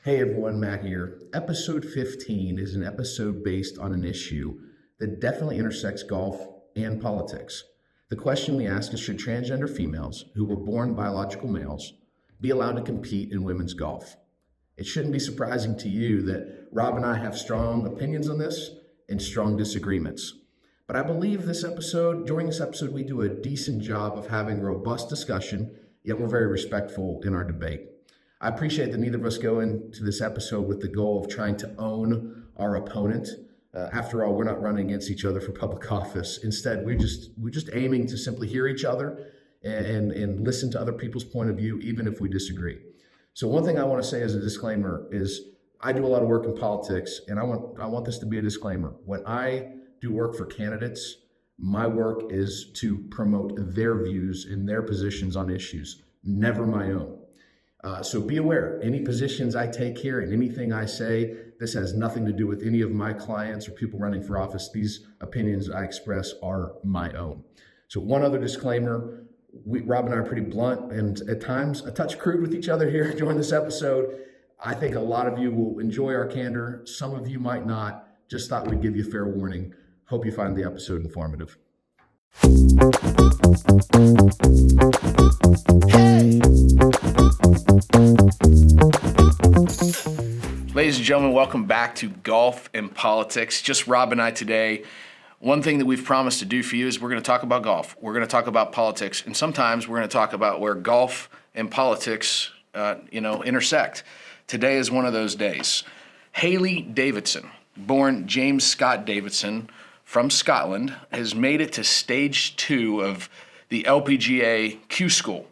Hey everyone, Matt here. Episode 15 is an episode based on an issue that definitely intersects golf and politics. The question we ask is, should transgender females who were born biological males be allowed to compete in women's golf? It shouldn't be surprising to you that Rob and I have strong opinions on this and strong disagreements. But I believe during this episode, we do a decent job of having robust discussion, yet we're very respectful in our debate. I appreciate that neither of us go into this episode with the goal of trying to own our opponent. After all, we're not running against each other for public office. Instead, we're just aiming to simply hear each other and listen to other people's point of view, even if we disagree. So one thing I want to say as a disclaimer is I do a lot of work in politics, and I want this to be a disclaimer. When I do work for candidates, my work is to promote their views and their positions on issues, never my own. So be aware, any positions I take here and anything I say, this has nothing to do with any of my clients or people running for office. These opinions I express are my own. So one other disclaimer, Rob and I are pretty blunt and at times a touch crude with each other here during this episode. I think a lot of you will enjoy our candor. Some of you might not. Just thought we'd give you a fair warning. Hope you find the episode informative. Ladies and gentlemen, welcome back to Golf and Politics. Just Rob and I today. One thing that we've promised to do for you is we're going to talk about golf. We're going to talk about politics, and sometimes we're going to talk about where golf and politics, intersect. Today is one of those days. Hailey Davidson, born James Scott Davidson from Scotland, has made it to stage 2 of the LPGA Q School.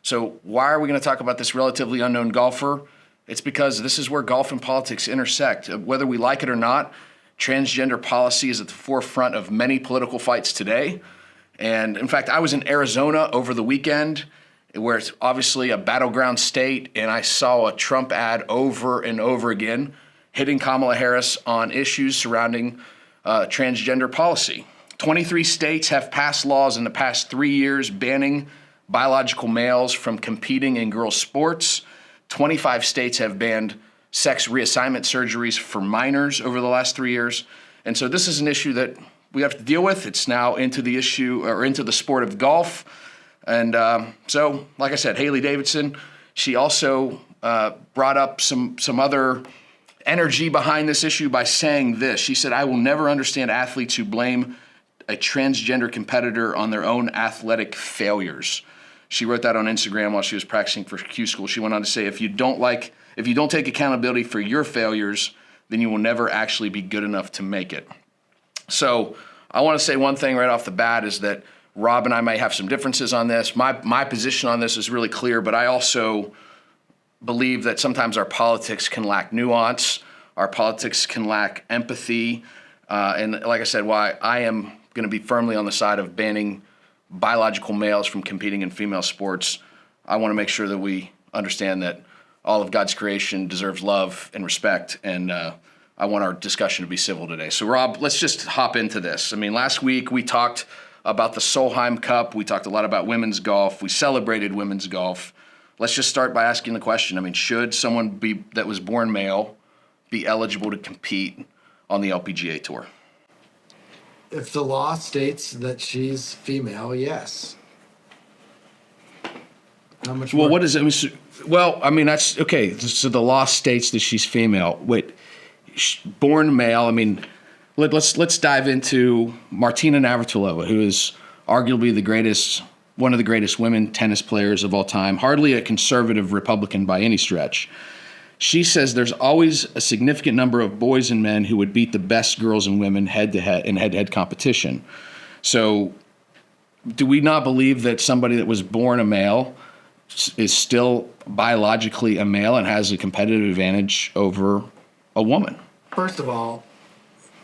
So why are we going to talk about this relatively unknown golfer? It's because this is where golf and politics intersect. Whether we like it or not, transgender policy is at the forefront of many political fights today. And in fact, I was in Arizona over the weekend, where it's obviously a battleground state, and I saw a Trump ad over and over again hitting Kamala Harris on issues surrounding transgender policy. 23 states have passed laws in the past 3 years banning biological males from competing in girls' sports. 25 states have banned sex reassignment surgeries for minors over the last 3 years. And so this is an issue that we have to deal with. It's now into the sport of golf. And so, like I said, Hailey Davidson, she also brought up some other energy behind this issue by saying this. She said, "I will never understand athletes who blame a transgender competitor on their own athletic failures." She wrote that on Instagram while she was practicing for Q School. She went on to say, if you don't take accountability for your failures, then you will never actually be good enough to make it. So I want to say one thing right off the bat is that Rob and I may have some differences on this. My position on this is really clear, but I also believe that sometimes our politics can lack nuance. Our politics can lack empathy. And like I said, why I am going to be firmly on the side of banning biological males from competing in female sports. I want to make sure that we understand that all of God's creation deserves love and respect, and I want our discussion to be civil today. So, Rob, let's just hop into this. I mean, last week we talked about the Solheim Cup. We talked a lot about women's golf. We celebrated women's golf. Let's just start by asking the question. I mean, should someone that was born male be eligible to compete on the LPGA Tour? If the law states that she's female, yes. How much more? Well, what is it? Well, I mean, that's okay. So the law states that she's female. Wait, born male. I mean, let's dive into Martina Navratilova, who is arguably one of the greatest women tennis players of all time. Hardly a conservative Republican by any stretch. She says there's always a significant number of boys and men who would beat the best girls and women head-to-head in head-to-head competition. So do we not believe that somebody that was born a male is still biologically a male and has a competitive advantage over a woman? First of all,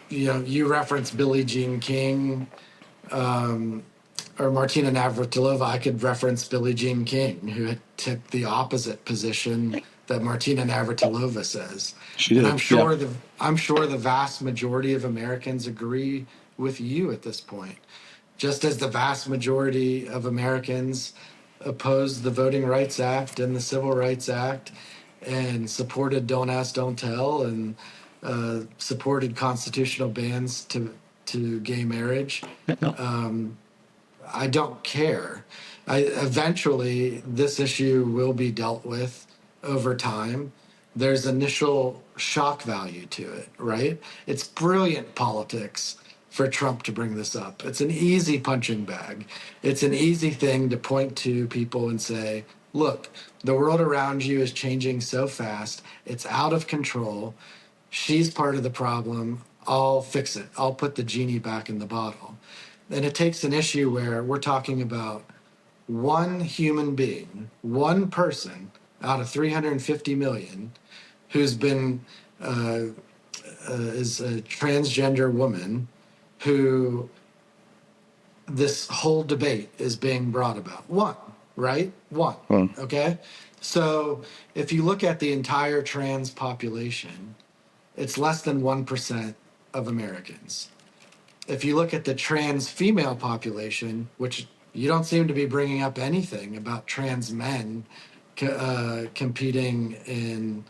you reference Billie Jean King or Martina Navratilova. I could reference Billie Jean King, who took the opposite position that Martina Navratilova says. She did. And I'm sure the vast majority of Americans agree with you at this point. Just as the vast majority of Americans oppose the Voting Rights Act and the Civil Rights Act and supported Don't Ask, Don't Tell, and supported constitutional bans to gay marriage. I don't care. Eventually, this issue will be dealt with over time. There's initial shock value to it, right? It's brilliant politics for Trump to bring this up. It's an easy punching bag. It's an easy thing to point to people and say, look, the world around you is changing so fast, it's out of control. She's part of the problem. I'll fix it. I'll put the genie back in the bottle. And it takes an issue where we're talking about one human being, one person out of 350 million who's been is a transgender woman who this whole debate is being brought about. One, right? One. Okay. So if you look at the entire trans population, it's less than 1% of Americans. If you look at the trans female population, which you don't seem to be bringing up anything about trans men competing in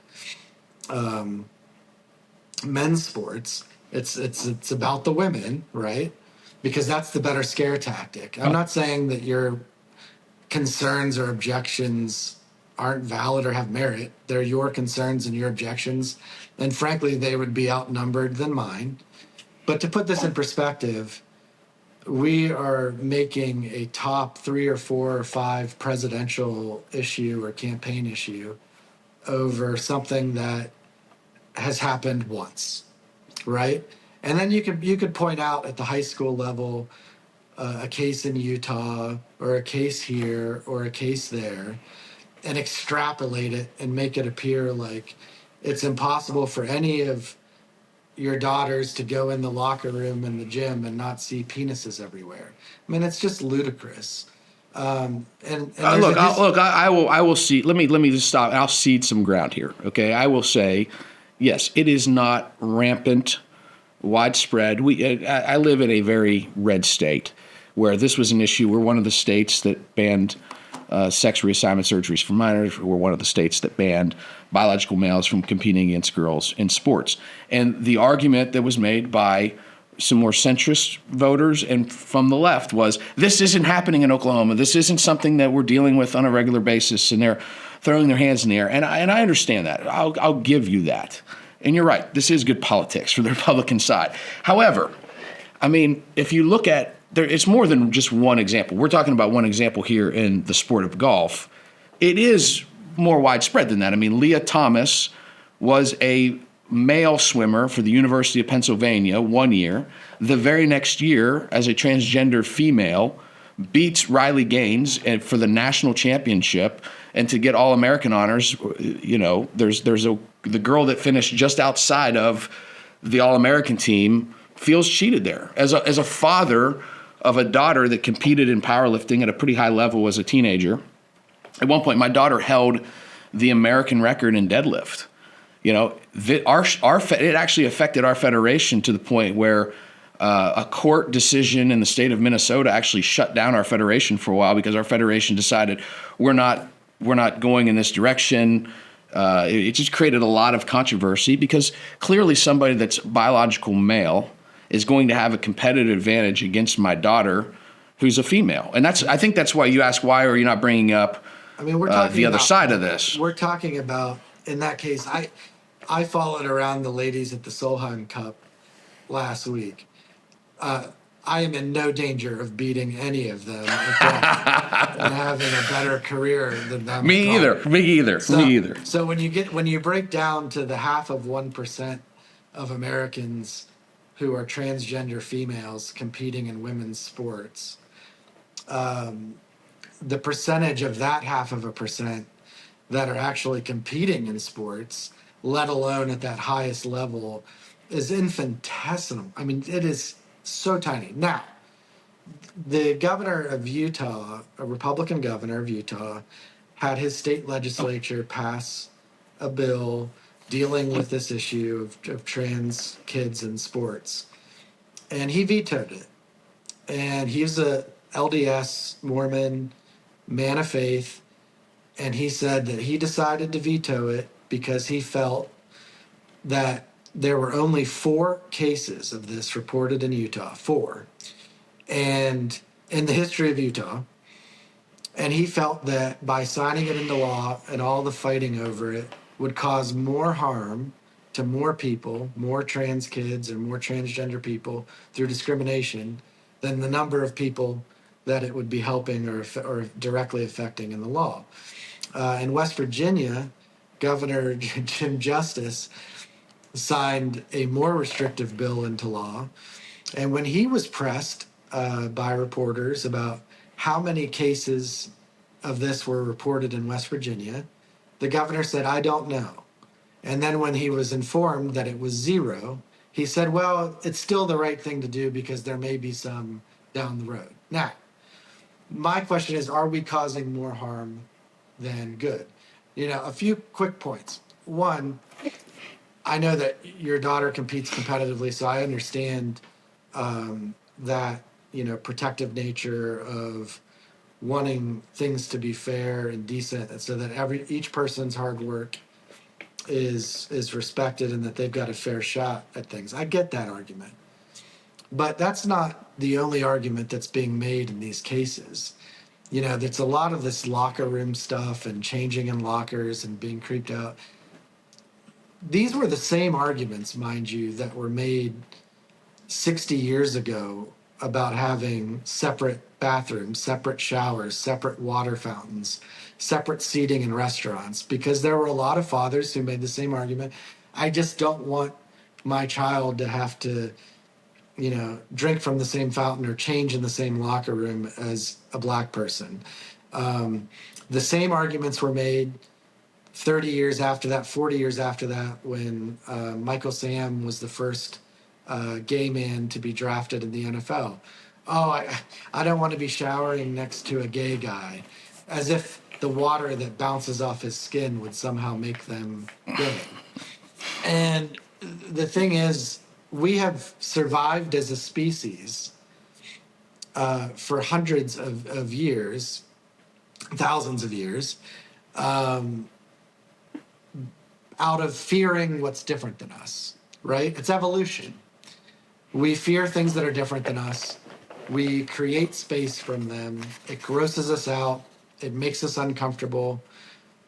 men's sports, it's about the women, right? Because that's the better scare tactic. I'm not saying that your concerns or objections aren't valid or have merit. They're your concerns and your objections, and frankly, they would be outnumbered than mine. But to put this in perspective, we are making a top 3 or 4 or 5 presidential issue or campaign issue over something that has happened once, right? And then you could point out at the high school level a case in Utah or a case here or a case there, and extrapolate it and make it appear like it's impossible for any of your daughters to go in the locker room in the gym and not see penises everywhere. I mean, it's just ludicrous. And I will see. Let me just stop. I'll cede some ground here. Okay, I will say, yes, it is not rampant, widespread. I live in a very red state where this was an issue. We're one of the states that banned sex reassignment surgeries for minors. We're one of the states that banned biological males from competing against girls in sports. And the argument that was made by some more centrist voters and from the left was, this isn't happening in Oklahoma. This isn't something that we're dealing with on a regular basis. And they're throwing their hands in the air. And I understand that. I'll give you that. And you're right. This is good politics for the Republican side. However, I mean, if you look at it's more than just one example. We're talking about one example here in the sport of golf. It is more widespread than that. I mean, Leah Thomas was a male swimmer for the University of Pennsylvania 1 year. The very next year, as a transgender female, beats Riley Gaines for the national championship. And to get All-American honors, you know, there's the girl that finished just outside of the All-American team feels cheated there. As a father of a daughter that competed in powerlifting at a pretty high level as a teenager, at one point my daughter held the American record in deadlift. You know, it actually affected our federation to the point where a court decision in the state of Minnesota actually shut down our federation for a while because our federation decided we're not going in this direction. It just created a lot of controversy because clearly somebody that's biological male is going to have a competitive advantage against my daughter who's a female. And I think that's why you ask, why are you not bringing up we're talking the other about, side of this? We're talking about, in that case, I followed around the ladies at the Solheim Cup last week. I am in no danger of beating any of them and having a better career than them. Me either. So when you break down to the half of 1% of Americans who are transgender females competing in women's sports, the percentage of that half of a percent that are actually competing in sports, let alone at that highest level, is infinitesimal. I mean, it is so tiny. Now, the governor of Utah, a Republican governor of Utah, had his state legislature pass a bill dealing with this issue of trans kids in sports. And he vetoed it. And he's a LDS Mormon man of faith. And he said that he decided to veto it because he felt that there were only 4 cases of this reported in Utah, 4, and in the history of Utah. And he felt that by signing it into law and all the fighting over it would cause more harm to more people, more trans kids and more transgender people through discrimination than the number of people that it would be helping or directly affecting in the law. In West Virginia, Governor Jim Justice signed a more restrictive bill into law. And when he was pressed by reporters about how many cases of this were reported in West Virginia, the governor said, "I don't know." And then when he was informed that it was 0, he said, "Well, it's still the right thing to do because there may be some down the road." Now, my question is, are we causing more harm than good? A few quick points. One, I know that your daughter competes competitively, so I understand that, protective nature of wanting things to be fair and decent, and so that each person's hard work is respected and that they've got a fair shot at things. I get that argument. But that's not the only argument that's being made in these cases. There's a lot of this locker room stuff and changing in lockers and being creeped out. These were the same arguments, mind you, that were made 60 years ago about having separate bathrooms, separate showers, separate water fountains, separate seating in restaurants, because there were a lot of fathers who made the same argument. I just don't want my child to have to, drink from the same fountain or change in the same locker room as a black person. The same arguments were made 30 years after that, 40 years after that, when Michael Sam was the first gay man to be drafted in the NFL. Oh, I don't want to be showering next to a gay guy, as if the water that bounces off his skin would somehow make them gay. And the thing is, we have survived as a species for hundreds of years, thousands of years, out of fearing what's different than us, right? It's evolution. We fear things that are different than us. We create space from them. It grosses us out. It makes us uncomfortable.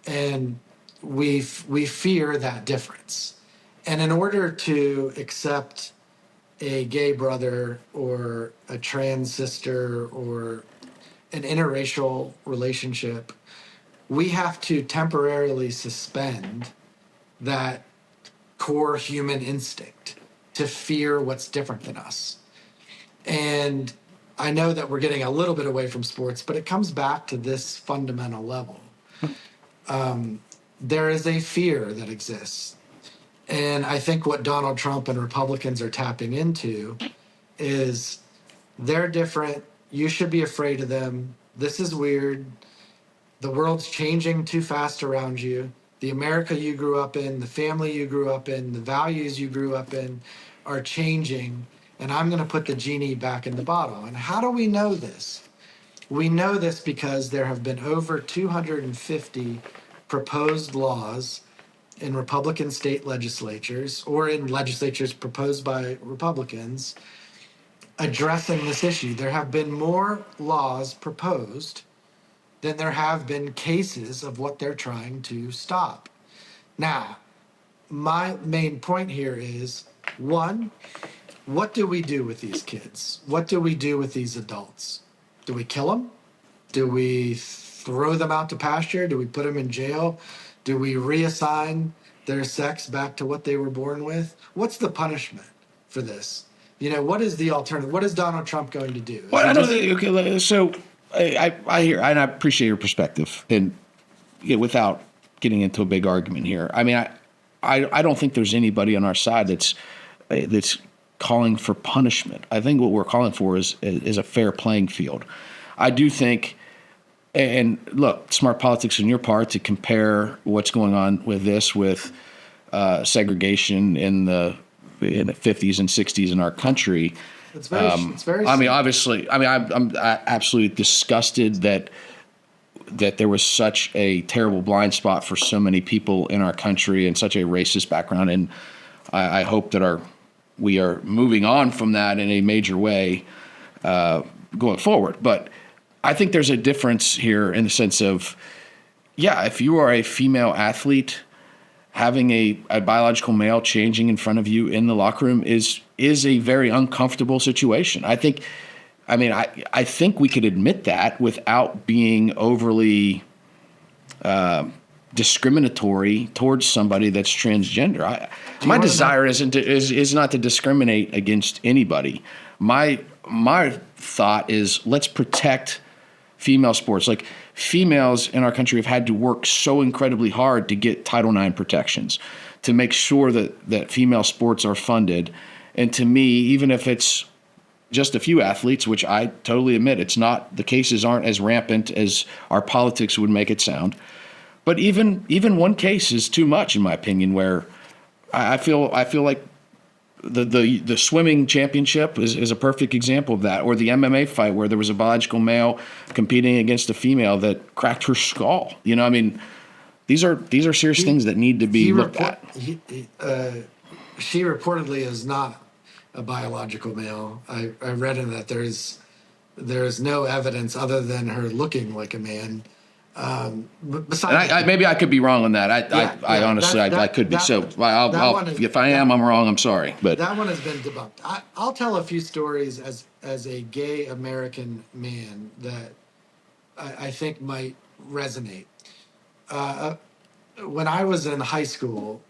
And we fear that difference. And in order to accept a gay brother or a trans sister or an interracial relationship, we have to temporarily suspend that core human instinct to fear what's different than us. And I know that we're getting a little bit away from sports, but it comes back to this fundamental level. There is a fear that exists. And I think what Donald Trump and Republicans are tapping into is they're different. You should be afraid of them. This is weird. The world's changing too fast around you. The America you grew up in, the family you grew up in, the values you grew up in are changing. And I'm going to put the genie back in the bottle. And how do we know this? We know this because there have been over 250 proposed laws in Republican state legislatures or in legislatures proposed by Republicans addressing this issue. There have been more laws proposed than there have been cases of what they're trying to stop. Now, my main point here is, one, what do we do with these kids? What do we do with these adults? Do we kill them? Do we throw them out to pasture? Do we put them in jail? Do we reassign their sex back to what they were born with? What's the punishment for this? What is the alternative? What is Donald Trump going to do? Well, I don't think, okay, so I hear, and I appreciate your perspective, and without getting into a big argument here, I mean, I don't think there's anybody on our side that's calling for punishment. I think what we're calling for is a fair playing field. I do think, and look, smart politics on your part to compare what's going on with this with segregation in the 50s and 60s in our country. It's very I mean, obviously, I'm absolutely disgusted that that there was such a terrible blind spot for so many people in our country and such a racist background. And I hope that we are moving on from that in a major way going forward. But I think there's a difference here in the sense of, yeah, if you are a female athlete, having a biological male changing in front of you in the locker room is a very uncomfortable situation. I think we could admit that without being overly discriminatory towards somebody that's transgender. My desire is not to discriminate against anybody. My thought is, let's protect female sports. Like, females in our country have had to work so incredibly hard to get Title IX protections, to make sure that female sports are funded. And to me, even if it's just a few athletes, which I totally admit it's not, the cases aren't as rampant as our politics would make it sound. But even one case is too much, in my opinion, where I feel like the swimming championship is a perfect example of that, or the MMA fight where there was a biological male competing against a female that cracked her skull. You know, I mean, these are serious things that need to be looked at. She reportedly is not a biological male. I read in that there's no evidence other than her looking like a man. Besides, maybe I could be wrong on that. I honestly could be. So if I am, I'm wrong. I'm sorry. But that one has been debunked. I'll tell a few stories as a gay American man that I think might resonate. When I was in high school,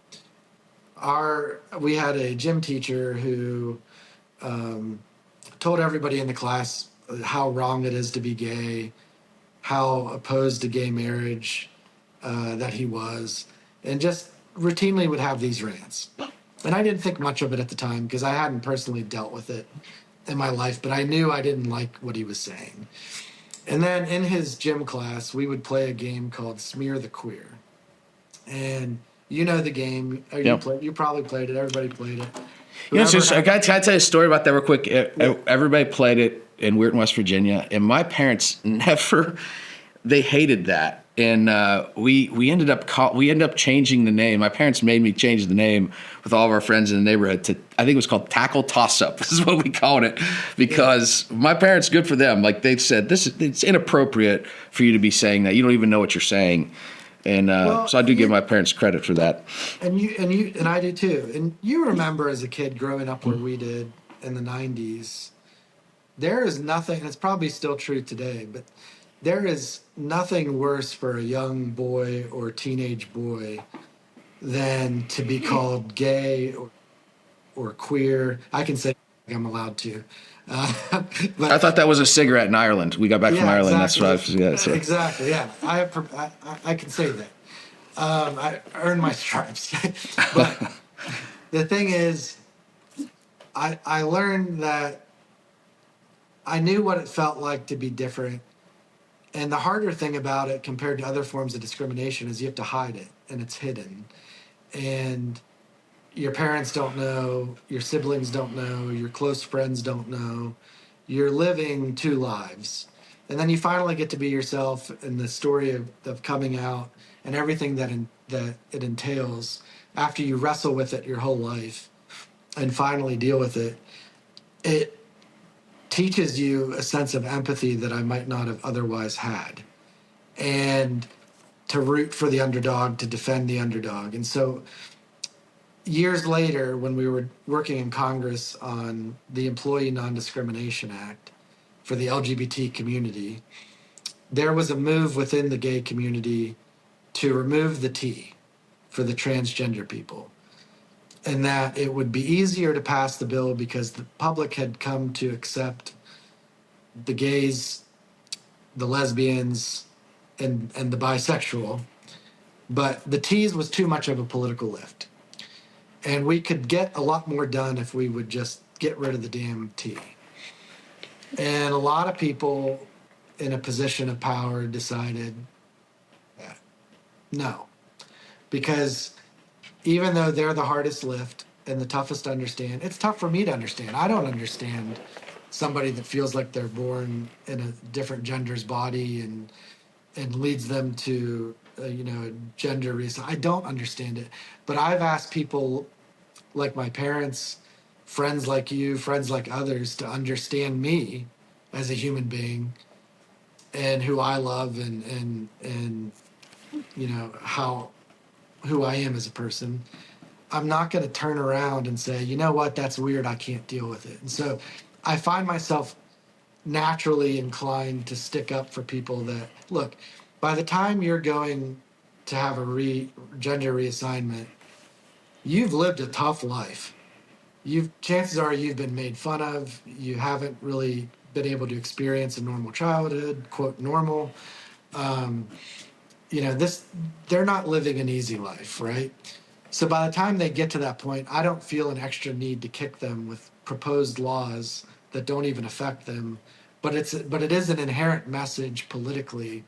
we had a gym teacher who told everybody in the class how wrong it is to be gay, how opposed to gay marriage that he was, and just routinely would have these rants. And I didn't think much of it at the time because I hadn't personally dealt with it in my life, but I knew I didn't like what he was saying. And then in his gym class, we would play a game called Smear the Queer. And you know the game. Yep. You probably played it. Everybody played it. Can I tell you a story about that real quick? Everybody played it in Weirton, West Virginia, and my parents they hated that. And we ended up changing the name. My parents made me change the name with all of our friends in the neighborhood to, I think it was called Tackle Toss Up. This is what we called it, because my parents, good for them. Like, they said, it's inappropriate for you to be saying that. You don't even know what you're saying. And so I do give my parents credit for that. And I do too. And you remember as a kid growing up where we did in the 90s, there is nothing, and it's probably still true today, but there is nothing worse for a young boy or teenage boy than to be called gay or queer. I can say I'm allowed to. But I thought that was a cigarette in Ireland. We got back from Ireland. Exactly. That's what I was. Yeah, exactly. Yeah, I can say that. I earned my stripes. But the thing is, I learned that I knew what it felt like to be different. And the harder thing about it compared to other forms of discrimination is you have to hide it, and it's hidden. And your parents don't know, your siblings don't know, your close friends don't know. You're living two lives. And then you finally get to be yourself, in the story of coming out and everything that it entails after you wrestle with it your whole life and finally deal with it. It teaches you a sense of empathy that I might not have otherwise had, and to root for the underdog, to defend the underdog. And so years later, when we were working in Congress on the Employee Non-Discrimination Act for the LGBT community, there was a move within the gay community to remove the T for the transgender people, and that it would be easier to pass the bill because the public had come to accept the gays, the lesbians, and the bisexual, but the T's was too much of a political lift. And we could get a lot more done if we would just get rid of the damn T. And a lot of people in a position of power decided no, because even though they're the hardest lift and the toughest to understand, it's tough for me to understand. I don't understand somebody that feels like they're born in a different gender's body and and leads them to gender reason. I don't understand it, but I've asked people like my parents, friends like you, friends like others, to understand me as a human being and who I love and how who I am as a person. I'm not going to turn around and say, you know what, that's weird. I can't deal with it. And so I find myself naturally inclined to stick up for people that look. By the time you're going to have a gender reassignment, you've lived a tough life. Chances are you've been made fun of. You haven't really been able to experience a normal childhood, quote normal. Um, this they're not living an easy life, right? So by the time they get to that point, I don't feel an extra need to kick them with proposed laws that don't even affect them. But it is an inherent message politically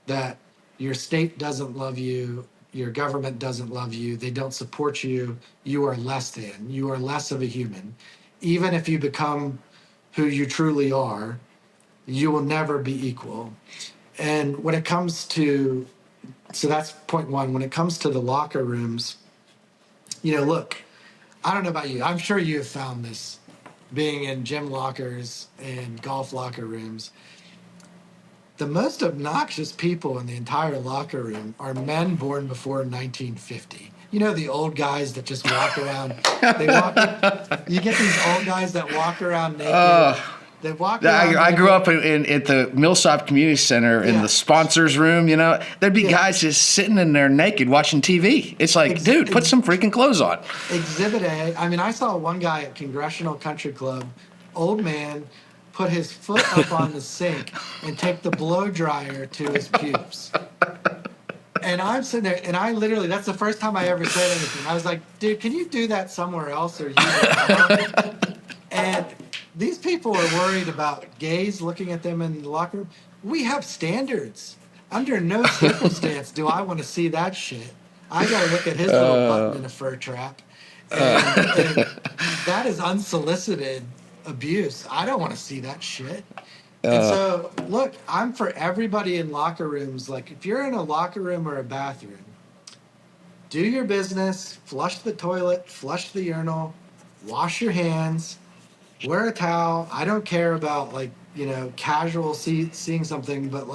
that your state doesn't love you, your government doesn't love you, they don't support you, you are less than, you are less of a human. Even if you become who you truly are, you will never be equal. And when it comes to, so that's point one. When it comes to the locker rooms, look, I don't know about you. I'm sure you have found this being in gym lockers and golf locker rooms. The most obnoxious people in the entire locker room are men born before 1950. The old guys that just walk around. They walk. You get these old guys that walk around naked. They walk around. I grew up in at the Millsop Community Center in the sponsors room. There'd be guys just sitting in there naked watching TV. It's like, dude, put some freaking clothes on. Exhibit A. I mean, I saw one guy at Congressional Country Club, old man, put his foot up on the sink and take the blow dryer to his pubes. And I'm sitting there, and I literally, that's the first time I ever said anything. I was like, dude, can you do that somewhere else or use it? And these people are worried about gays looking at them in the locker room. We have standards. Under no circumstance do I want to see that shit. I got to look at his little button in a fur trap. And that is unsolicited abuse. I don't want to see that shit. And so, look, I'm for everybody in locker rooms. Like, if you're in a locker room or a bathroom, do your business, flush the toilet, flush the urinal, wash your hands, wear a towel. I don't care about, casual seeing something, but,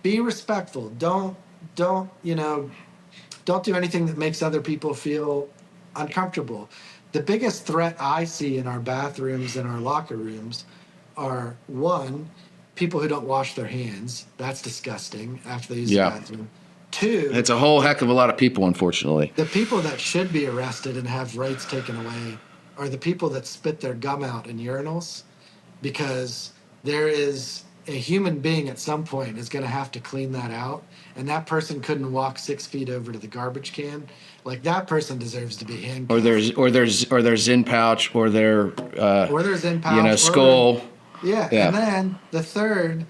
be respectful. Don't do anything that makes other people feel uncomfortable. The biggest threat I see in our bathrooms and our locker rooms are, one, people who don't wash their hands. That's disgusting after they use the bathroom. Two, it's a whole heck of a lot of people, unfortunately. the people that should be arrested and have rights taken away are the people that spit their gum out in urinals, because there is a human being at some point is going to have to clean that out, and that person couldn't walk 6 feet over to the garbage can. Like, that person deserves to be handcuffed. Or their Zin pouch, or their or their Zin pouch, skull. Yeah. And then the third,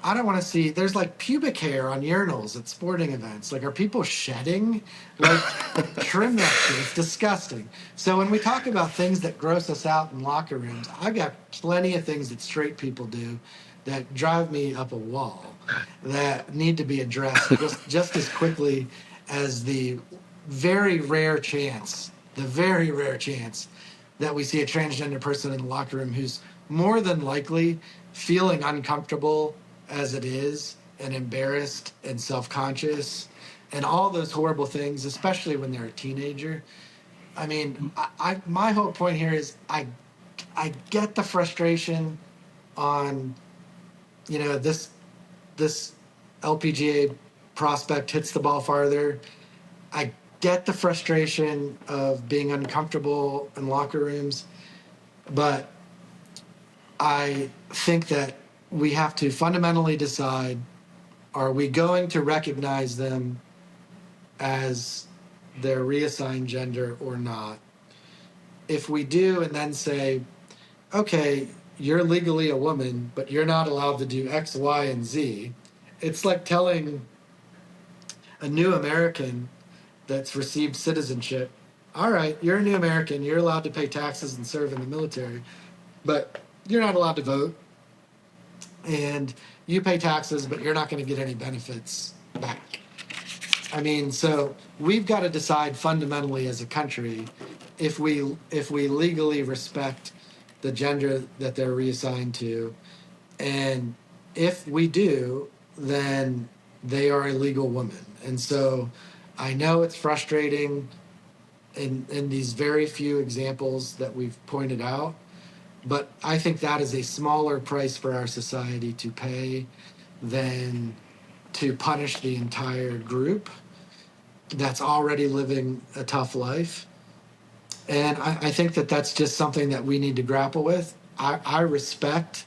I don't want to see, there's pubic hair on urinals at sporting events. Are people shedding? Trim that shit. It's disgusting. So when we talk about things that gross us out in locker rooms, I've got plenty of things that straight people do that drive me up a wall that need to be addressed just as quickly as the very rare chance that we see a transgender person in the locker room who's more than likely feeling uncomfortable as it is, and embarrassed and self-conscious and all those horrible things, especially when they're a teenager. I mean, my whole point here is I get the frustration on, this LPGA prospect hits the ball farther. I get the frustration of being uncomfortable in locker rooms, but I think that we have to fundamentally decide, are we going to recognize them as their reassigned gender or not? If we do, and then say, okay, you're legally a woman, but you're not allowed to do X, Y, and Z, it's like telling a new American that's received citizenship, all right, you're a new American, you're allowed to pay taxes and serve in the military, but you're not allowed to vote. and you pay taxes, but you're not going to get any benefits back. I mean, so we've got to decide fundamentally as a country if we legally respect the gender that they're reassigned to, and if we do, then they are a legal woman. And so I know it's frustrating in these very few examples that we've pointed out, but I think that is a smaller price for our society to pay than to punish the entire group that's already living a tough life. And I think that that's just something that we need to grapple with. I respect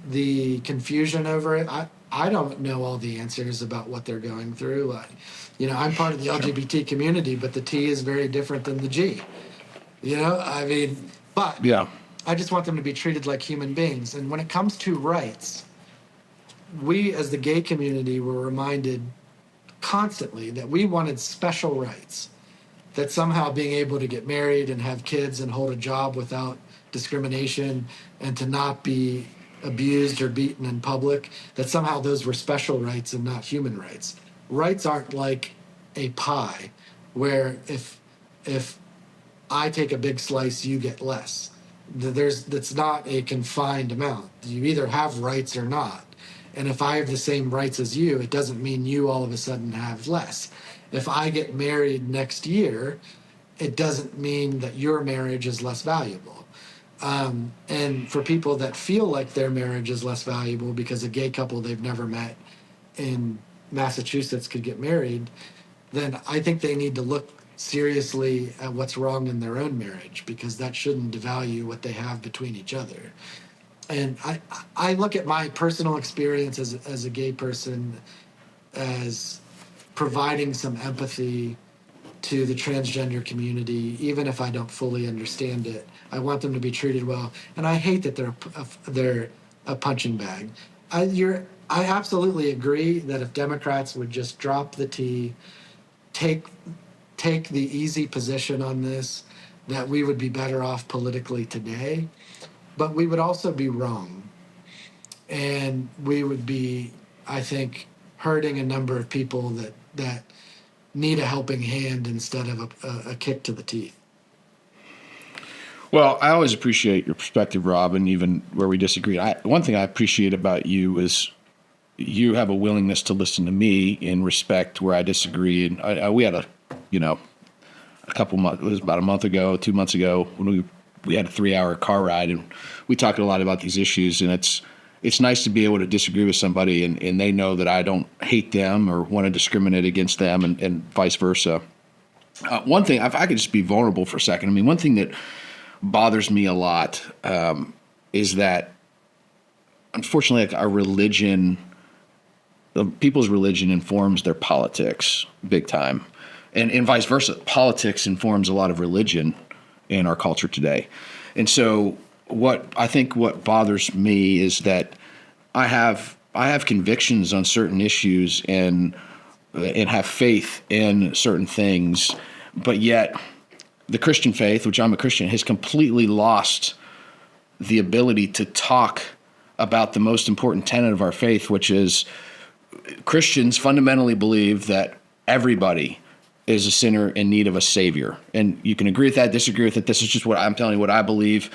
the confusion over it. I don't know all the answers about what they're going through. I'm part of the LGBT community, but the T is very different than the G. I mean, but Yeah. I just want them to be treated like human beings. And when it comes to rights, we as the gay community were reminded constantly that we wanted special rights, that somehow being able to get married and have kids and hold a job without discrimination and to not be abused or beaten in public, that somehow those were special rights and not human rights. Rights aren't like a pie where if I take a big slice, you get less. That's not a confined amount. You either have rights or not. And if I have the same rights as you, it doesn't mean you all of a sudden have less. If I get married next year, it doesn't mean that your marriage is less valuable. And for people that feel like their marriage is less valuable because a gay couple they've never met in Massachusetts could get married, then I think they need to look seriously at what's wrong in their own marriage, because that shouldn't devalue what they have between each other. And I look at my personal experience as a gay person as providing some empathy to the transgender community, even if I don't fully understand it. I want them to be treated well, and I hate that they're a punching bag. I absolutely agree that if Democrats would just drop the T, take the easy position on this, that we would be better off politically today. But we would also be wrong, and we would be, I think, hurting a number of people that need a helping hand instead of a kick to the teeth. Well, I always appreciate your perspective, Rob, and even where we disagree. One thing I appreciate about you is you have a willingness to listen to me and respect where I disagree. And we had a couple months, it was about a month ago, 2 months ago, when we had a 3-hour car ride, and we talked a lot about these issues. And it's nice to be able to disagree with somebody, and they know that I don't hate them or want to discriminate against them, and vice versa. One thing, if I could just be vulnerable for a second, I mean, one thing that bothers me a lot is that, unfortunately, like our religion, people's religion informs their politics big time, and vice versa. Politics informs a lot of religion in our culture today. And so what bothers me is that I have convictions on certain issues and have faith in certain things, but yet the Christian faith, which I'm a Christian, has completely lost the ability to talk about the most important tenet of our faith, which is Christians fundamentally believe that everybody is a sinner in need of a savior. And you can agree with that, disagree with it. This is just what I'm telling you, what I believe.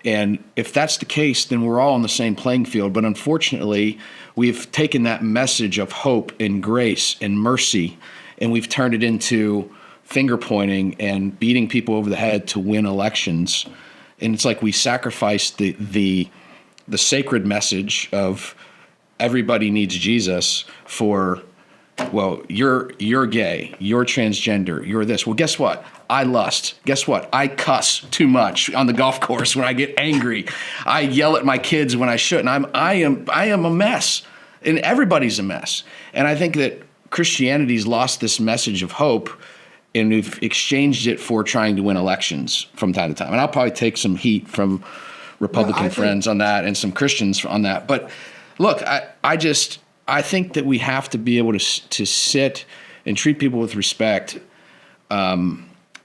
And if that's the case, then we're all on the same playing field. But unfortunately, we've taken that message of hope and grace and mercy, and we've turned it into finger pointing and beating people over the head to win elections. And it's like we sacrificed the sacred message of everybody needs Jesus for, well, you're gay, you're transgender, you're this. Well, guess what? I lust. Guess what? I cuss too much on the golf course when I get angry. I yell at my kids when I shouldn't. I am a mess, and everybody's a mess. And I think that Christianity's lost this message of hope, and we've exchanged it for trying to win elections from time to time. And I'll probably take some heat from Republican friends on that and some Christians on that. But look, I think that we have to be able to sit and treat people with respect.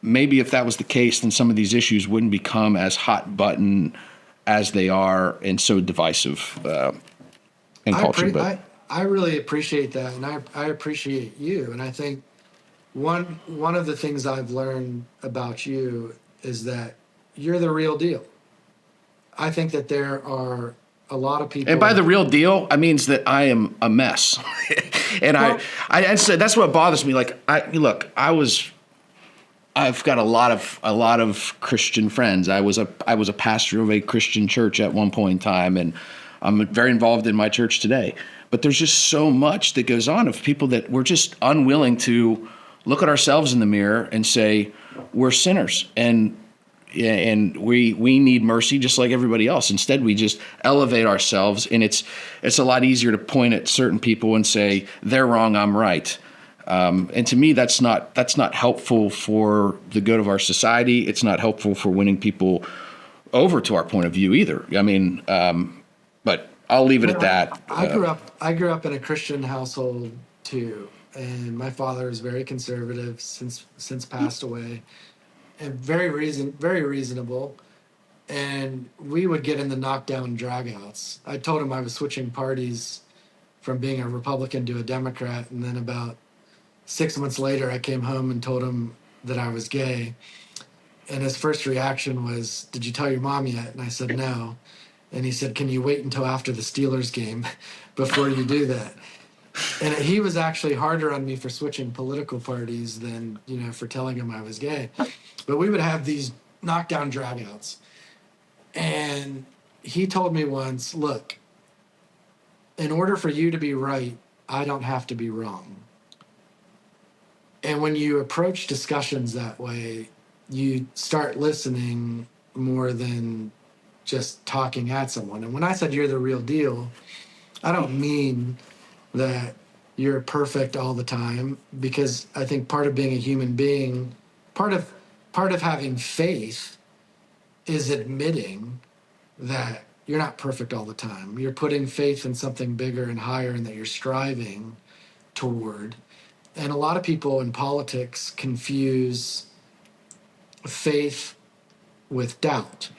Maybe if that was the case, then some of these issues wouldn't become as hot button as they are and so divisive. and I culture. pre But I really appreciate that, and I appreciate you. And I think one of the things I've learned about you is that you're the real deal. I think that there are a lot of and by people. the real deal, I means that I am a mess, and Well, I said that's what bothers me. Like I've got a lot of Christian friends. I was a pastor of a Christian church at one point in time, and I'm very involved in my church today. But there's just so much that goes on of people that we're just unwilling to look at ourselves in the mirror and say we're sinners and we need mercy just like everybody else. Instead, we just elevate ourselves, and it's a lot easier to point at certain people and say they're wrong, I'm right. And to me, that's not helpful for the good of our society. It's not helpful for winning people over to our point of view either. I mean, but I'll leave it at that. I grew up in a Christian household too, and my father is very conservative since passed away, and very reasonable. And we would get in the knockdown dragouts. I told him I was switching parties from being a Republican to a Democrat, and then about 6 months later, I came home and told him that I was gay. And his first reaction was, "Did you tell your mom yet?" And I said, "No." And he said, "Can you wait until after the Steelers game before you do that?" And he was actually harder on me for switching political parties than, for telling him I was gay. But we would have these knockdown dragouts. And he told me once, "Look, in order for you to be right, I don't have to be wrong." And when you approach discussions that way, you start listening more than just talking at someone. And when I said you're the real deal, I don't mean that you're perfect all the time, because I think part of being a human being, part of having faith is admitting that you're not perfect all the time. You're putting faith in something bigger and higher and that you're striving toward. And a lot of people in politics confuse faith with doubt.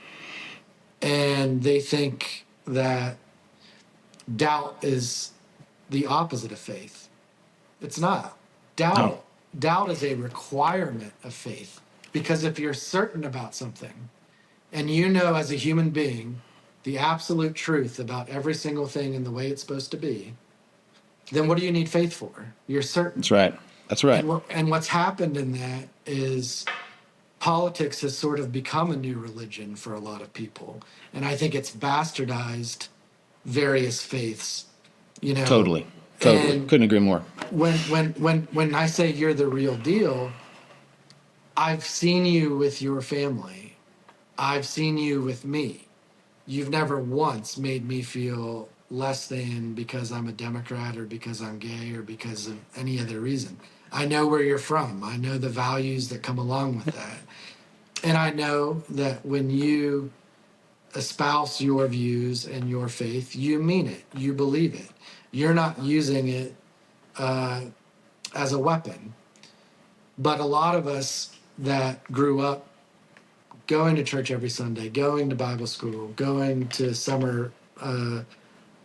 And they think that doubt is the opposite of faith. It's not. No. Doubt is a requirement of faith. Because if you're certain about something and you know as a human being the absolute truth about every single thing and the way it's supposed to be, then what do you need faith for? You're certain. That's right. That's right. And what's happened in that is politics has sort of become a new religion for a lot of people. And I think it's bastardized various faiths, Totally. And Couldn't agree more. when I say you're the real deal, I've seen you with your family. I've seen you with me. You've never once made me feel less than because I'm a Democrat or because I'm gay or because of any other reason. I know where you're from. I know the values that come along with that. And I know that when you espouse your views and your faith, you mean it. You believe it. You're not using it as a weapon. But a lot of us that grew up going to church every Sunday, going to Bible school, going to summer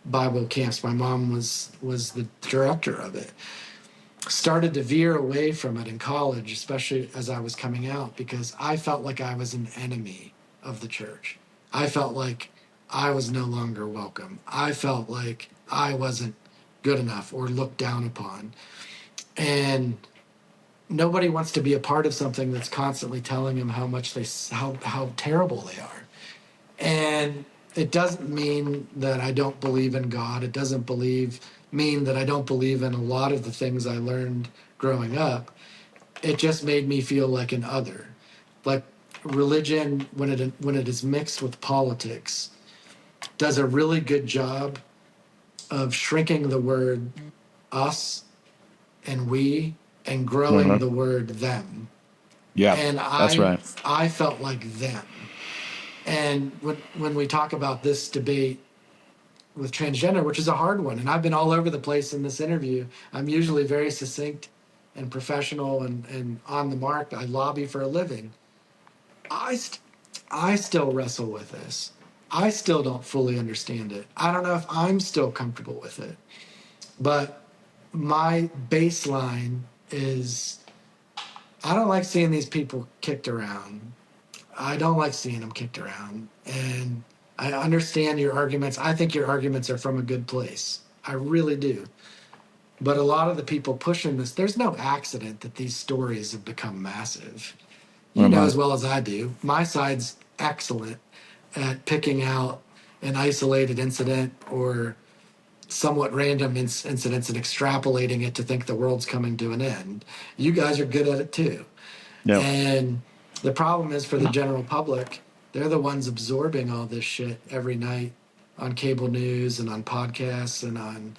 Bible camps. My mom was the director of it. Started to veer away from it in college, especially as I was coming out, because I felt like I was an enemy of the church. I felt like I was no longer welcome. I felt like I wasn't good enough or looked down upon. And nobody wants to be a part of something that's constantly telling them how terrible they are. And it doesn't mean that I don't believe in God. It doesn't mean that I don't believe in a lot of the things I learned growing up. It just made me feel like an other. Like religion, when it is mixed with politics, does a really good job of shrinking the word us and we and growing the word them. Yeah, And that's right. I felt like them. And when we talk about this debate with transgender, which is a hard one, and I've been all over the place in this interview, I'm usually very succinct and professional and on the mark. I lobby for a living. I still wrestle with this. I still don't fully understand it. I don't know if I'm still comfortable with it. But my baseline is I don't like seeing these people kicked around. I don't like seeing them kicked around. And I understand your arguments. I think your arguments are from a good place. I really do. But a lot of the people pushing this, there's no accident that these stories have become massive. You know as well as I do. My side's excellent at picking out an isolated incident or somewhat random incidents and extrapolating it to think the world's coming to an end. You guys are good at it too. Yeah. And the problem is for the general public, they're the ones absorbing all this shit every night on cable news and on podcasts and on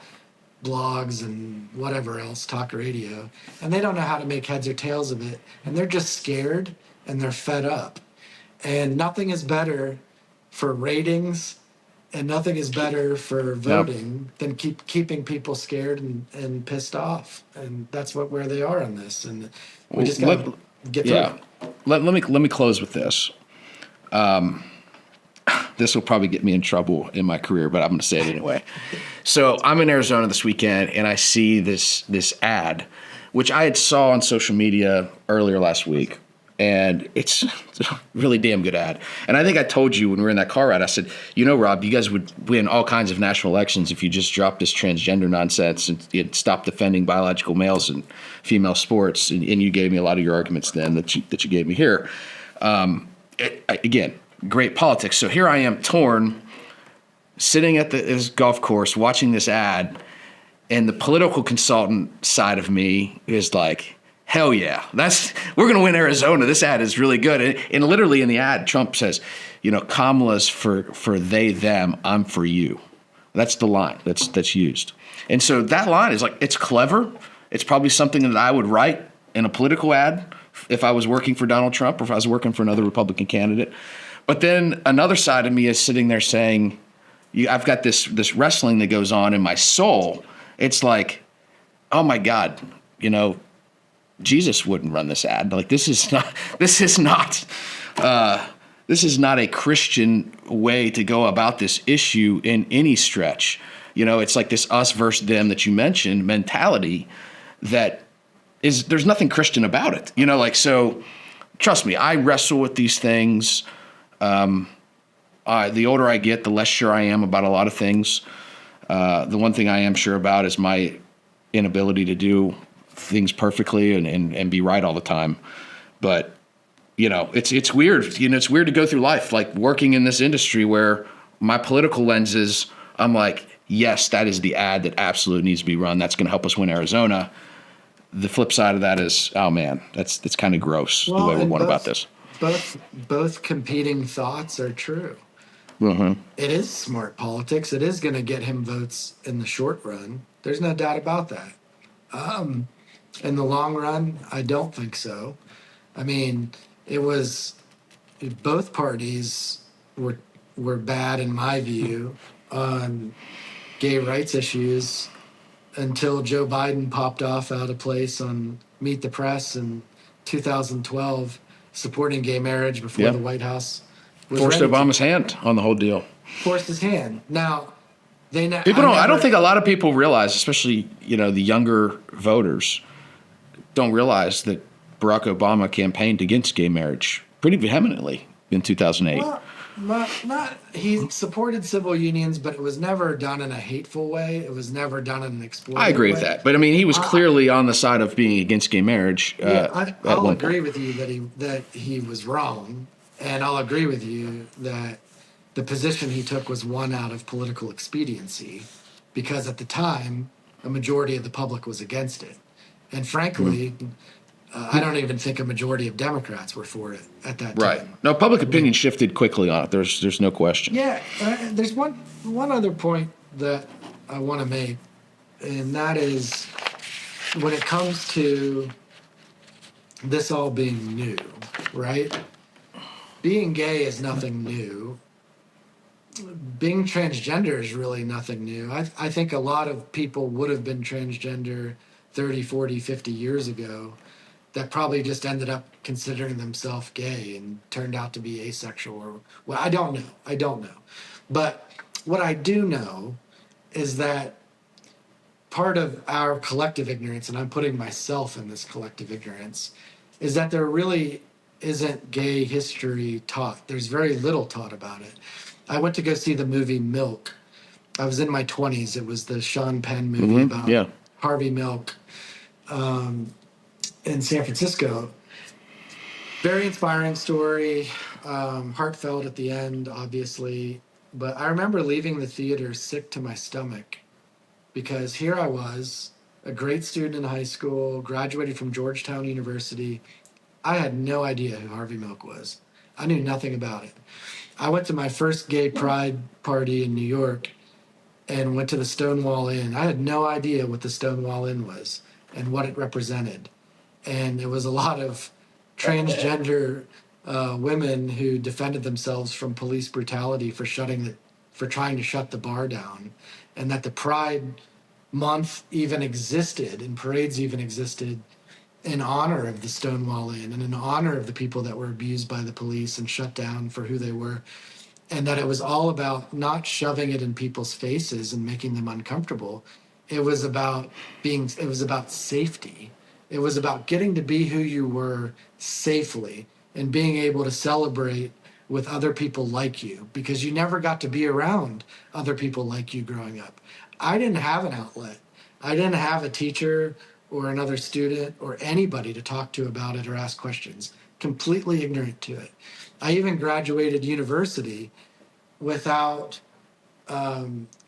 blogs and whatever else, talk radio. And they don't know how to make heads or tails of it. And they're just scared and they're fed up. And nothing is better for ratings and nothing is better for voting than keeping people scared and pissed off. And that's where they are on this. And we just got to get through it. Let me close with this. This will probably get me in trouble in my career, but I'm going to say it anyway. So I'm in Arizona this weekend, and I see this ad, which I had saw on social media earlier last week, and it's a really damn good ad. And I think I told you when we were in that car ride, I said, Rob, you guys would win all kinds of national elections if you just dropped this transgender nonsense and stopped defending biological males and female sports. And you gave me a lot of your arguments then that you gave me here. Again, great politics. So here I am torn, sitting at this golf course watching this ad, and the political consultant side of me is like, hell yeah, we're going to win Arizona. This ad is really good. And literally in the ad, Trump says, Kamala's for they, them, I'm for you. That's the line that's used. And so that line is like, it's clever. It's probably something that I would write in a political ad if I was working for Donald Trump or if I was working for another Republican candidate. But then another side of me is sitting there saying, I've got this wrestling that goes on in my soul. It's like, oh my God, Jesus wouldn't run this ad. Like this is not a Christian way to go about this issue in any stretch. It's like this us versus them that you mentioned mentality that there's nothing Christian about it. So trust me, I wrestle with these things. The older I get, the less sure I am about a lot of things. The one thing I am sure about is my inability to do things perfectly and be right all the time. But, it's weird. It's weird to go through life, like working in this industry where my political lenses, I'm like, yes, that is the ad that absolutely needs to be run. That's going to help us win Arizona. The flip side of that is, oh man, that's kind of gross the way we want about this. Both competing thoughts are true. Mm-hmm. It is smart politics. It is going to get him votes in the short run. There's no doubt about that. In the long run, I don't think so. I mean, both parties were bad in my view on gay rights issues until Joe Biden popped off out of place on Meet the Press in 2012, supporting gay marriage before the White House was forced ready Obama's hand on the whole deal. Forced his hand. Now, I don't think a lot of people realize, especially the younger voters, don't realize that Barack Obama campaigned against gay marriage pretty vehemently in 2008. Well, he supported civil unions, but it was never done in a hateful way. It was never done in an exploitative way. I agree with that, but I mean, he was clearly on the side of being against gay marriage. I'll agree with you that he was wrong, and I'll agree with you that the position he took was one out of political expediency, because at the time, a majority of the public was against it, and frankly. I don't even think a majority of Democrats were for it at that time. Right. No, public opinion shifted quickly on it. There's no question. Yeah. There's one other point that I want to make, and that is when it comes to this all being new, right? Being gay is nothing new. Being transgender is really nothing new. I think a lot of people would have been transgender 30, 40, 50 years ago. that probably just ended up considering themselves gay and turned out to be asexual, or well, I don't know. I don't know. But what I do know is that part of our collective ignorance, and I'm putting myself in this collective ignorance, is that there really isn't gay history taught. There's very little taught about it. I went to go see the movie Milk. I was in my 20s. It was the Sean Penn movie about Yeah. Harvey Milk in San Francisco. Very inspiring story, heartfelt at the end, obviously. But I remember leaving the theater sick to my stomach because here I was, a great student in high school, graduated from Georgetown University. I had no idea who Harvey Milk was. I knew nothing about it. I went to my first gay pride party in New York and went to the Stonewall Inn. I had no idea what the Stonewall Inn was and what it represented. And it was a lot of transgender women who defended themselves from police brutality for trying to shut the bar down, and that the Pride Month even existed and parades even existed in honor of the Stonewall Inn and in honor of the people that were abused by the police and shut down for who they were. And that it was all about not shoving it in people's faces and making them uncomfortable. It was about safety. It was about getting to be who you were safely and being able to celebrate with other people like you, because you never got to be around other people like you growing up. I didn't have an outlet. I didn't have a teacher or another student or anybody to talk to about it or ask questions. Completely ignorant to it. I even graduated university without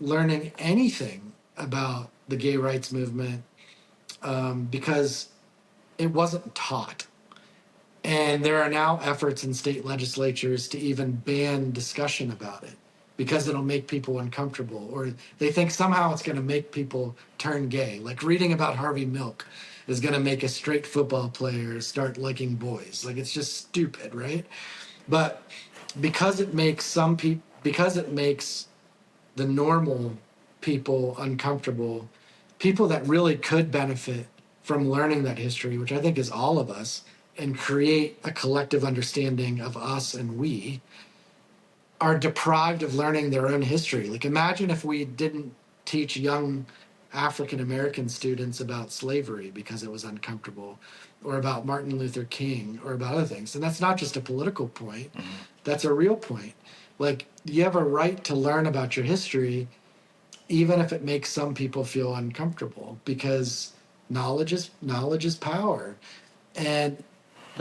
learning anything about the gay rights movement because it wasn't taught. And there are now efforts in state legislatures to even ban discussion about it because it'll make people uncomfortable, or they think somehow it's going to make people turn gay. Like reading about Harvey Milk is going to make a straight football player start liking boys. Like, it's just stupid, right? But because it makes the normal people uncomfortable, people that really could benefit from learning that history, which I think is all of us, and create a collective understanding of us and we, are deprived of learning their own history. Like, imagine if we didn't teach young African American students about slavery because it was uncomfortable, or about Martin Luther King, or about other things. And that's not just a political point, that's a real point. Like, you have a right to learn about your history, even if it makes some people feel uncomfortable, because knowledge is power. And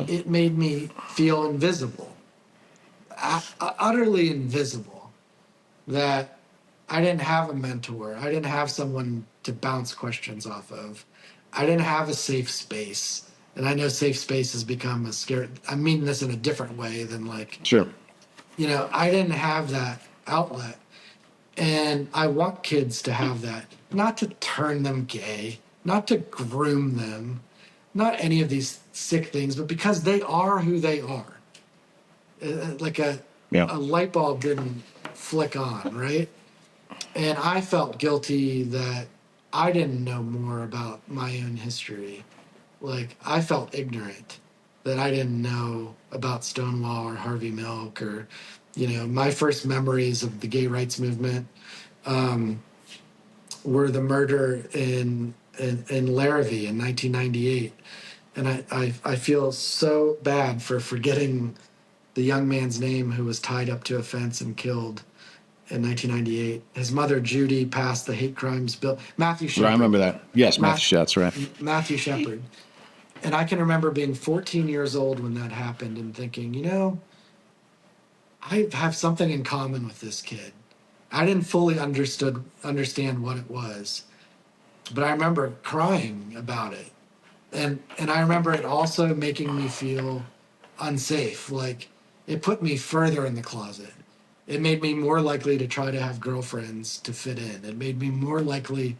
it made me feel invisible, utterly invisible, that I didn't have a mentor. I didn't have someone to bounce questions off of. I didn't have a safe space. And I know safe space has become a scary, I mean this in a different way than like, Sure. I didn't have that outlet. And I want kids to have that, not to turn them gay, not to groom them, not any of these sick things, but because they are who they are. Like a light bulb didn't flick on, right? And I felt guilty that I didn't know more about my own history. Like, I felt ignorant that I didn't know about Stonewall or Harvey Milk, or, my first memories of the gay rights movement were the murder in Larrivee in 1998. And I feel so bad for forgetting the young man's name who was tied up to a fence and killed in 1998. His mother, Judy, passed the hate crimes bill. Matthew Shepard. Right, I remember that. Yes, Matthew Schatz, right. Matthew Shepard. And I can remember being 14 years old when that happened and thinking, I have something in common with this kid. I didn't fully understand what it was, but I remember crying about it. And I remember it also making me feel unsafe. Like, it put me further in the closet. It made me more likely to try to have girlfriends to fit in. It made me more likely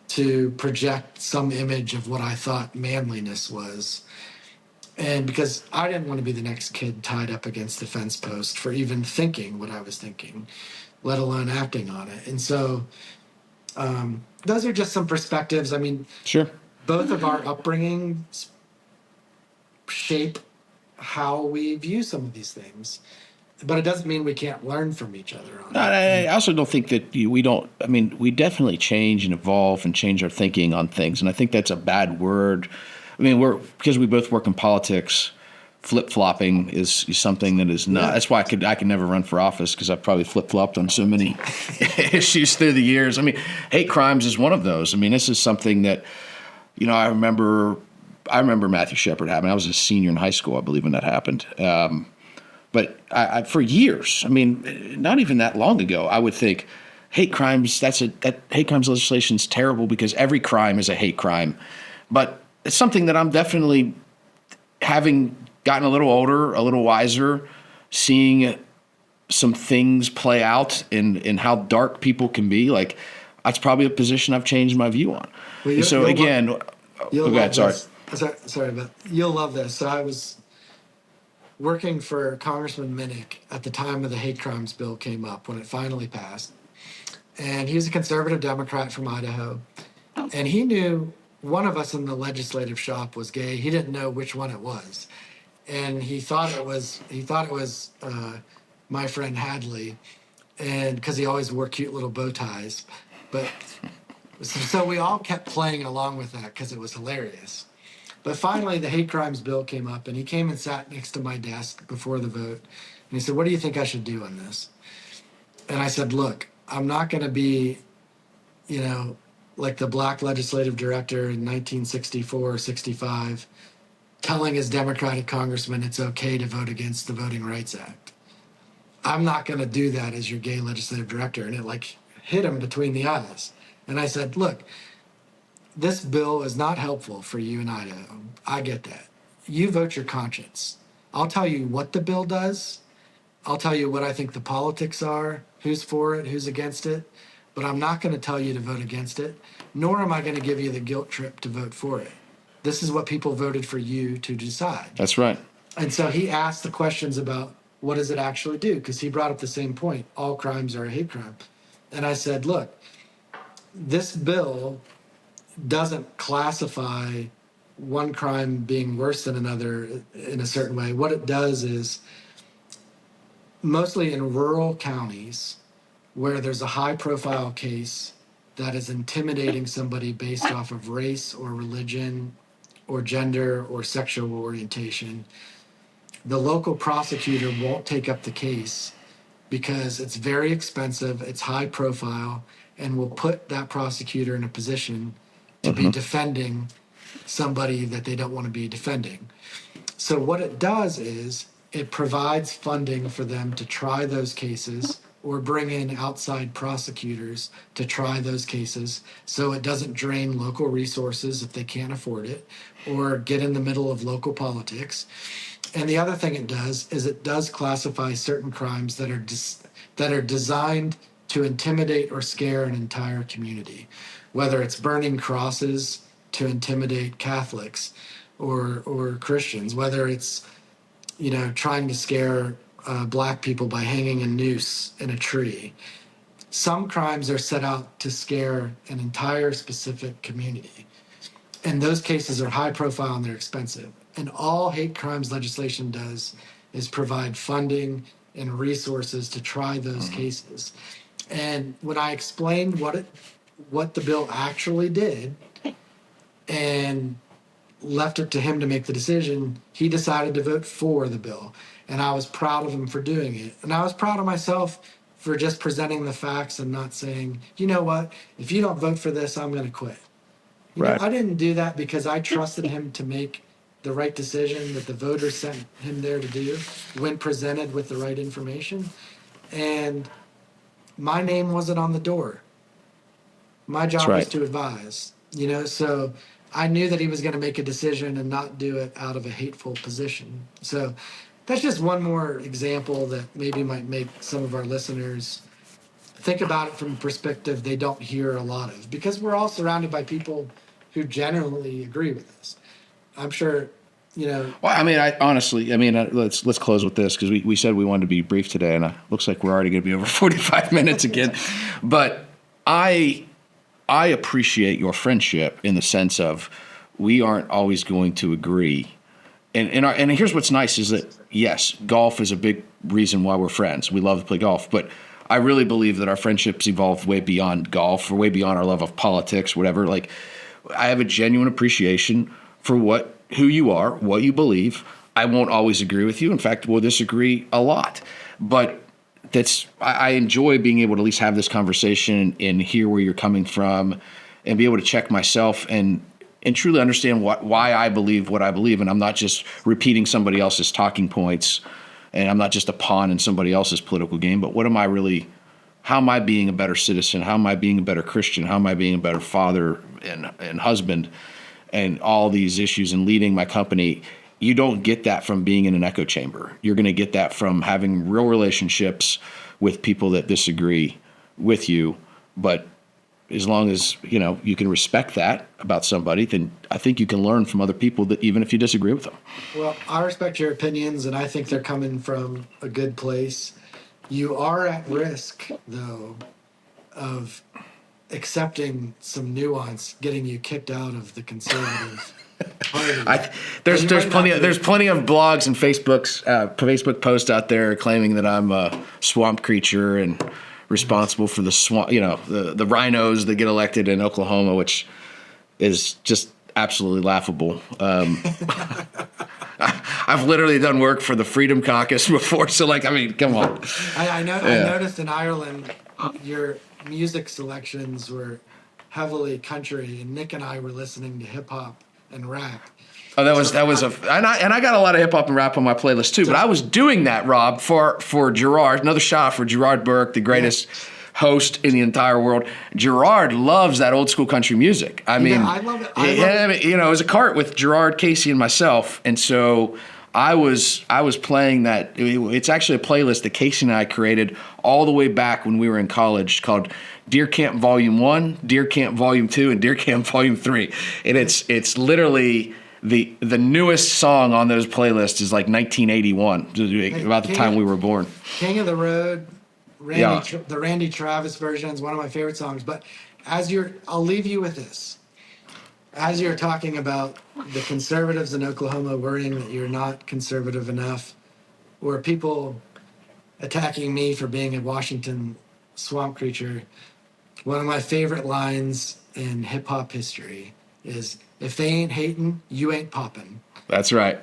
to project some image of what I thought manliness was. And because I didn't want to be the next kid tied up against the fence post for even thinking what I was thinking, let alone acting on it. And so those are just some perspectives. I mean, Sure. both of our upbringings shape how we view some of these things. But it doesn't mean we can't learn from each other on it. I also don't think that we don't. I mean, we definitely change and evolve and change our thinking on things, and I think that's a bad word. I mean, because we both work in politics. Flip flopping is something that is not. Yeah. That's why I could never run for office, because I've probably flip flopped on so many issues through the years. I mean, hate crimes is one of those. I mean, this is something that, I remember Matthew Shepard happened. I was a senior in high school, I believe, when that happened. But I for years, I mean, not even that long ago, I would think hate crimes. That hate crimes legislation is terrible because every crime is a hate crime. But it's something that I'm definitely, having gotten a little older, a little wiser, seeing some things play out in how dark people can be. Like, that's probably a position I've changed my view on. Well, And so again, you'll go ahead. Sorry. Sorry, but you'll love this. So I was working for Congressman Minnick at the time of the hate crimes bill came up when it finally passed. And he was a conservative Democrat from Idaho. And he knew one of us in the legislative shop was gay. He didn't know which one it was. And he thought it was my friend Hadley, and because he always wore cute little bow ties. But so we all kept playing along with that because it was hilarious. But finally, the hate crimes bill came up, and he came and sat next to my desk before the vote. And he said, "What do you think I should do on this?" And I said, "Look, I'm not going to be, like the black legislative director in 1964 or 65, telling his Democratic congressman it's okay to vote against the Voting Rights Act. I'm not going to do that as your gay legislative director." And it hit him between the eyes. And I said, "Look, this bill is not helpful for you in Idaho. I get that. You vote your conscience. I'll tell you what the bill does. I'll tell you what I think the politics are, who's for it, who's against it. But I'm not going to tell you to vote against it, nor am I going to give you the guilt trip to vote for it. This is what people voted for you to decide." That's right. And so he asked the questions about what does it actually do? Because he brought up the same point. All crimes are a hate crime. And I said, look, this bill doesn't classify one crime being worse than another in a certain way. What it does is, mostly in rural counties where there's a high profile case that is intimidating somebody based off of race or religion or gender or sexual orientation, the local prosecutor won't take up the case because it's very expensive, it's high profile, and will put that prosecutor in a position to be defending somebody that they don't want to be defending. So what it does is it provides funding for them to try those cases or bring in outside prosecutors to try those cases, so it doesn't drain local resources if they can't afford it or get in the middle of local politics. And the other thing it does is it does classify certain crimes that are designed to intimidate or scare an entire community, whether it's burning crosses to intimidate Catholics or Christians, whether it's trying to scare black people by hanging a noose in a tree. Some crimes are set out to scare an entire specific community. And those cases are high profile and they're expensive. And all hate crimes legislation does is provide funding and resources to try those cases. And when I explained what the bill actually did and left it to him to make the decision, he decided to vote for the bill. And I was proud of him for doing it. And I was proud of myself for just presenting the facts and not saying, you know what, if you don't vote for this, I'm going to quit. Right. I didn't do that because I trusted him to make the right decision that the voters sent him there to do when presented with the right information. And my name wasn't on the door. My job was to advise, so I knew that he was going to make a decision and not do it out of a hateful position. So that's just one more example that maybe might make some of our listeners think about it from a perspective they don't hear a lot of, because we're all surrounded by people who generally agree with us. I'm sure, Well, I mean, let's close with this, because we said we wanted to be brief today, and it looks like we're already going to be over 45 minutes again. But I appreciate your friendship in the sense of we aren't always going to agree. and here's what's nice is that, yes, golf is a big reason why we're friends. We love to play golf, but I really believe that our friendships evolved way beyond golf or way beyond our love of politics, whatever. Like, I have a genuine appreciation for who you are, what you believe. I won't always agree with you. In fact, we'll disagree a lot. But I enjoy being able to at least have this conversation and hear where you're coming from and be able to check myself and truly understand why I believe what I believe. And I'm not just repeating somebody else's talking points, and I'm not just a pawn in somebody else's political game, but how am I being a better citizen? How am I being a better Christian? How am I being a better father and husband and all these issues and leading my company? You don't get that from being in an echo chamber. You're going to get that from having real relationships with people that disagree with you. But as long as, you can respect that about somebody, then I think you can learn from other people that even if you disagree with them. Well, I respect your opinions, and I think they're coming from a good place. You are at risk, though, of accepting some nuance, getting you kicked out of the conservative party. There's plenty of blogs and Facebook posts out there claiming that I'm a swamp creature and responsible for the swamp, the rhinos that get elected in Oklahoma, which is just absolutely laughable. I've literally done work for the Freedom Caucus before, so come on. I noticed in Ireland, your music selections were heavily country, and Nick and I were listening to hip hop and rap. Oh, and I got a lot of hip hop and rap on my playlist too. But I was doing that, Rob, for Gerard. Another shot for Gerard Burke, the greatest host in the entire world. Gerard loves that old school country music. I love it. It was a cart with Gerard, Casey, and myself, and so I was playing that. It's actually a playlist that Casey and I created all the way back when we were in college called Deer Camp Volume 1, Deer Camp Volume 2, and Deer Camp Volume 3. And it's literally the newest song on those playlists is like 1981, about the time we were born. King of the Road, the Randy Travis version is one of my favorite songs. But I'll leave you with this. As you're talking about the conservatives in Oklahoma worrying that you're not conservative enough, or people attacking me for being a Washington swamp creature, one of my favorite lines in hip hop history is, "If they ain't hating, you ain't popping." That's right.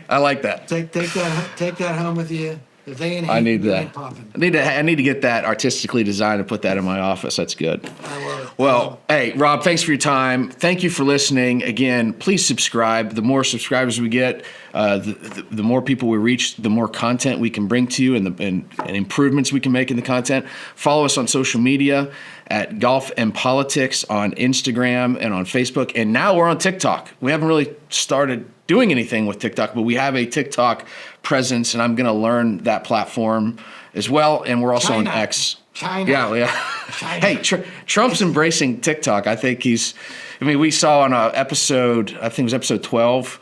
I like that. Take that home with you. If they ain't hating, I need you that. ain't popping. I need to get that artistically designed and put that in my office. That's good. I love it. Well, hey, Rob, thanks for your time. Thank you for listening. Again, please subscribe. The more subscribers we get, the more people we reach, the more content we can bring to you and improvements we can make in the content. Follow us on social media at Golf and Politics on Instagram and on Facebook. And now we're on TikTok. We haven't really started doing anything with TikTok, but we have a TikTok presence, and I'm going to learn that platform as well. And we're also on X. China. Yeah. Hey, Trump's embracing TikTok. I think we saw on a episode, I think it was episode 12,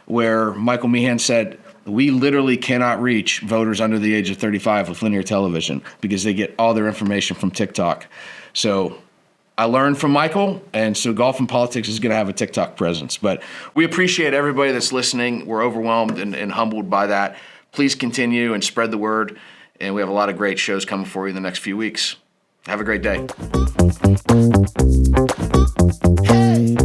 where Michael Meehan said, we literally cannot reach voters under the age of 35 with linear television because they get all their information from TikTok. So I learned from Michael, and so Golf and Politics is going to have a TikTok presence. But we appreciate everybody that's listening. We're overwhelmed and humbled by that. Please continue and spread the word, and we have a lot of great shows coming for you in the next few weeks. Have a great day. Hey.